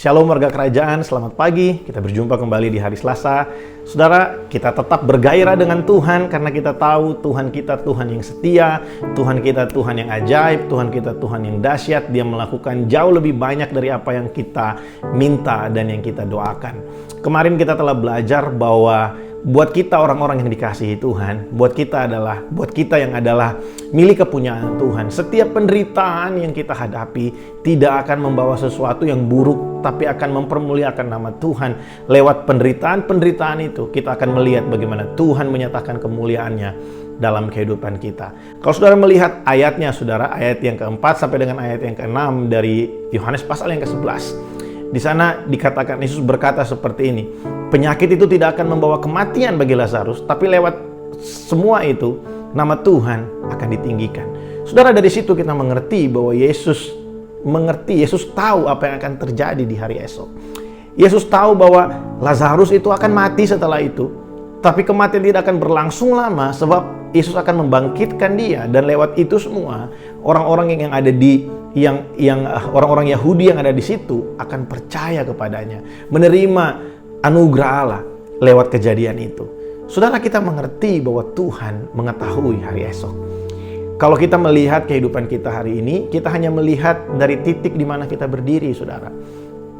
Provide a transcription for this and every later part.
Shalom warga kerajaan, selamat pagi. Kita berjumpa kembali di hari Selasa. Saudara, kita tetap bergairah dengan Tuhan karena kita tahu Tuhan kita Tuhan yang setia, Tuhan kita Tuhan yang ajaib, Tuhan kita Tuhan yang dahsyat. Dia melakukan jauh lebih banyak dari apa yang kita minta dan yang kita doakan. Kemarin kita telah belajar bahwa buat kita orang-orang yang dikasihi Tuhan, buat kita yang adalah milik kepunyaan Tuhan, setiap penderitaan yang kita hadapi tidak akan membawa sesuatu yang buruk, tapi akan mempermuliakan nama Tuhan. Lewat penderitaan itu, kita akan melihat bagaimana Tuhan menyatakan kemuliaannya dalam kehidupan kita. Kalau saudara melihat ayatnya, saudara, ayat yang keempat sampai dengan ayat yang keenam dari Yohanes pasal yang ke-11. Di sana dikatakan, Yesus berkata seperti ini, penyakit itu tidak akan membawa kematian bagi Lazarus, tapi lewat semua itu, nama Tuhan akan ditinggikan. Saudara, dari situ kita mengerti bahwa Yesus tahu apa yang akan terjadi di hari esok. Yesus tahu bahwa Lazarus itu akan mati setelah itu, tapi kematian tidak akan berlangsung lama sebab Yesus akan membangkitkan dia, dan lewat itu semua orang-orang yang ada di orang-orang Yahudi yang ada di situ akan percaya kepadanya, menerima anugerah Allah lewat kejadian itu. Saudara, kita mengerti bahwa Tuhan mengetahui hari esok. Kalau kita melihat kehidupan kita hari ini, kita hanya melihat dari titik di mana kita berdiri, saudara.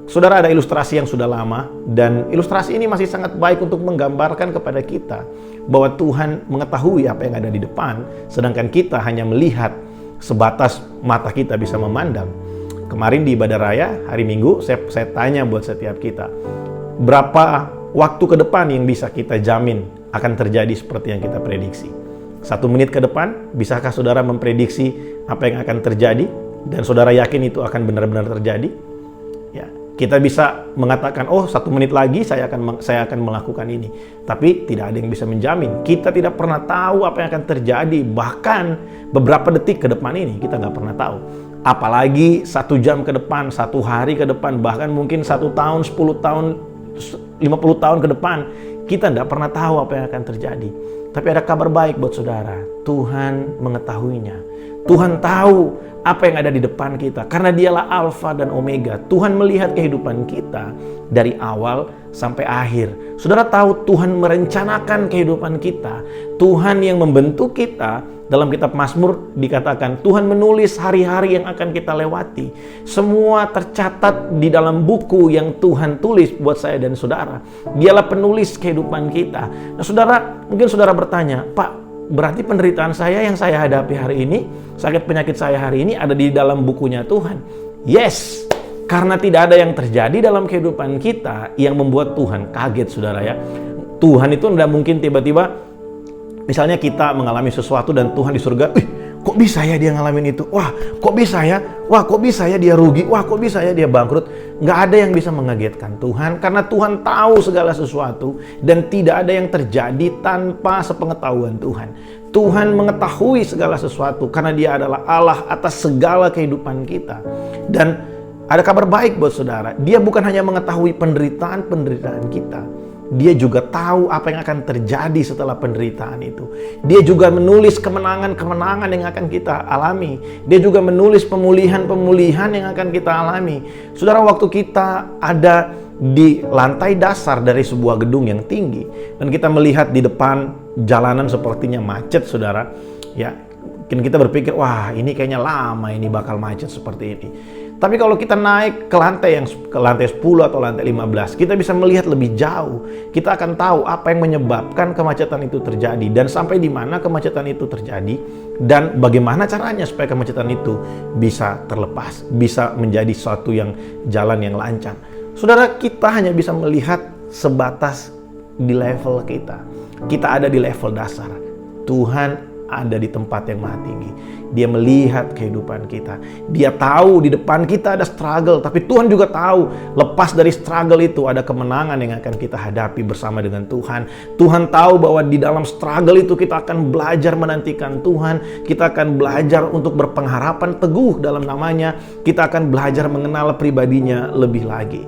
Saudara, ada ilustrasi yang sudah lama, dan ilustrasi ini masih sangat baik untuk menggambarkan kepada kita bahwa Tuhan mengetahui apa yang ada di depan, sedangkan kita hanya melihat sebatas mata kita bisa memandang. Kemarin di ibadah raya, hari Minggu, saya tanya buat setiap kita, berapa waktu ke depan yang bisa kita jamin akan terjadi seperti yang kita prediksi? 1 menit ke depan, bisakah saudara memprediksi apa yang akan terjadi? Dan saudara yakin itu akan benar-benar terjadi? Ya, kita bisa mengatakan, oh 1 menit lagi saya akan melakukan ini. Tapi tidak ada yang bisa menjamin. Kita tidak pernah tahu apa yang akan terjadi. Bahkan beberapa detik ke depan ini kita nggak pernah tahu. Apalagi 1 jam ke depan, 1 hari ke depan, bahkan mungkin 1 tahun, 10 tahun, 50 tahun ke depan. Kita tidak pernah tahu apa yang akan terjadi. Tapi ada kabar baik buat saudara. Tuhan mengetahuinya. Tuhan tahu apa yang ada di depan kita, karena dialah Alfa dan Omega. Tuhan melihat kehidupan kita dari awal sampai akhir. Saudara tahu Tuhan merencanakan kehidupan kita. Tuhan yang membentuk kita. Dalam kitab Mazmur dikatakan Tuhan menulis hari-hari yang akan kita lewati. Semua tercatat di dalam buku yang Tuhan tulis buat saya dan saudara. Dialah penulis kehidupan kita. Nah saudara, mungkin saudara bertanya, Pak, berarti penderitaan saya yang saya hadapi hari ini, sakit penyakit saya hari ini ada di dalam bukunya Tuhan? Yes, karena tidak ada yang terjadi dalam kehidupan kita yang membuat Tuhan kaget, saudara ya. Tuhan itu tidak mungkin tiba-tiba, misalnya kita mengalami sesuatu dan Tuhan di surga, kok bisa ya dia ngalamin itu? Wah, kok bisa ya? Wah, kok bisa ya dia rugi? Wah, kok bisa ya dia bangkrut? Nggak ada yang bisa mengagetkan Tuhan, karena Tuhan tahu segala sesuatu dan tidak ada yang terjadi tanpa sepengetahuan Tuhan. Tuhan mengetahui segala sesuatu karena Dia adalah Allah atas segala kehidupan kita. Dan ada kabar baik buat saudara, Dia bukan hanya mengetahui penderitaan kita, Dia juga tahu apa yang akan terjadi setelah penderitaan itu. Dia juga menulis kemenangan-kemenangan yang akan kita alami. Dia juga menulis pemulihan-pemulihan yang akan kita alami. Saudara, waktu kita ada di lantai dasar dari sebuah gedung yang tinggi dan kita melihat di depan jalanan sepertinya macet, saudara, ya, mungkin kita berpikir, wah ini kayaknya lama ini bakal macet seperti ini. Tapi kalau kita naik ke lantai 10 atau lantai 15, kita bisa melihat lebih jauh. Kita akan tahu apa yang menyebabkan kemacetan itu terjadi dan sampai di mana kemacetan itu terjadi dan bagaimana caranya supaya kemacetan itu bisa terlepas, bisa menjadi suatu yang jalan yang lancar. Saudara, kita hanya bisa melihat sebatas di level kita. Kita ada di level dasar. Tuhan ada di tempat yang maha tinggi. Dia melihat kehidupan kita. Dia tahu di depan kita ada struggle, tapi Tuhan juga tahu lepas dari struggle itu ada kemenangan yang akan kita hadapi bersama dengan Tuhan. Tuhan tahu bahwa di dalam struggle itu kita akan belajar menantikan Tuhan. Kita akan belajar untuk berpengharapan teguh dalam namanya. Kita akan belajar mengenal pribadinya lebih lagi.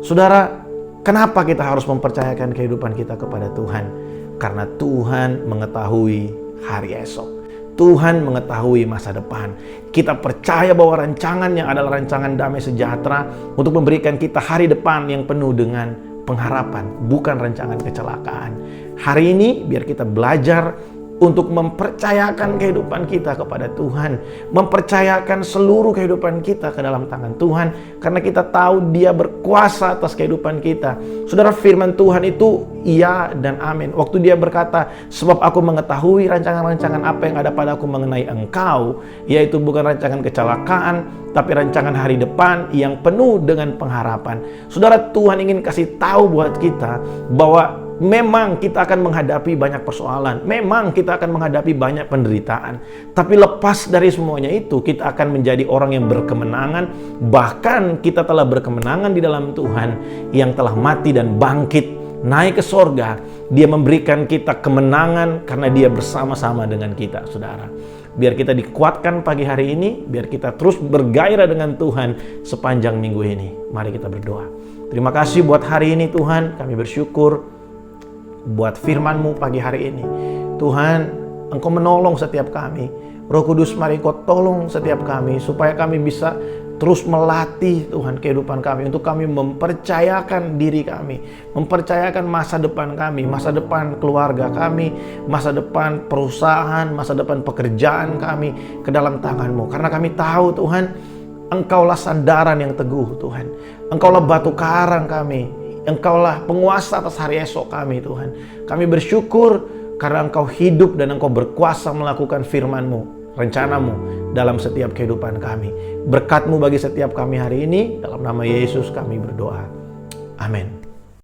Saudara, kenapa kita harus mempercayakan kehidupan kita kepada Tuhan? Karena Tuhan mengetahui hari esok. Tuhan mengetahui masa depan. Kita percaya bahwa rancangannya adalah rancangan damai sejahtera untuk memberikan kita hari depan yang penuh dengan pengharapan, bukan rancangan kecelakaan. Hari ini biar kita belajar untuk mempercayakan kehidupan kita kepada Tuhan, mempercayakan seluruh kehidupan kita ke dalam tangan Tuhan, karena kita tahu Dia berkuasa atas kehidupan kita. Saudara, firman Tuhan itu iya dan amin. Waktu Dia berkata, sebab aku mengetahui rancangan-rancangan apa yang ada padaku mengenai engkau, yaitu bukan rancangan kecelakaan, tapi rancangan hari depan yang penuh dengan pengharapan. Saudara, Tuhan ingin kasih tahu buat kita bahwa memang kita akan menghadapi banyak persoalan, memang kita akan menghadapi banyak penderitaan, tapi lepas dari semuanya itu, kita akan menjadi orang yang berkemenangan. Bahkan kita telah berkemenangan di dalam Tuhan yang telah mati dan bangkit, naik ke sorga. Dia memberikan kita kemenangan karena Dia bersama-sama dengan kita, saudara. Biar kita dikuatkan pagi hari ini, biar kita terus bergairah dengan Tuhan sepanjang minggu ini. Mari kita berdoa. Terima kasih buat hari ini Tuhan, kami bersyukur buat firman-Mu pagi hari ini. Tuhan, Engkau menolong setiap kami. Roh Kudus, mari Kau tolong setiap kami supaya kami bisa terus melatih Tuhan kehidupan kami, untuk kami mempercayakan diri kami, mempercayakan masa depan kami, masa depan keluarga kami, masa depan perusahaan, masa depan pekerjaan kami ke dalam tangan-Mu. Karena kami tahu Tuhan, Engkaulah sandaran yang teguh Tuhan. Engkaulah batu karang kami. Engkaulah penguasa atas hari esok kami Tuhan. Kami bersyukur karena Engkau hidup dan Engkau berkuasa melakukan firman-Mu, rencana-Mu dalam setiap kehidupan kami. Berkat-Mu bagi setiap kami hari ini, dalam nama Yesus kami berdoa. Amin.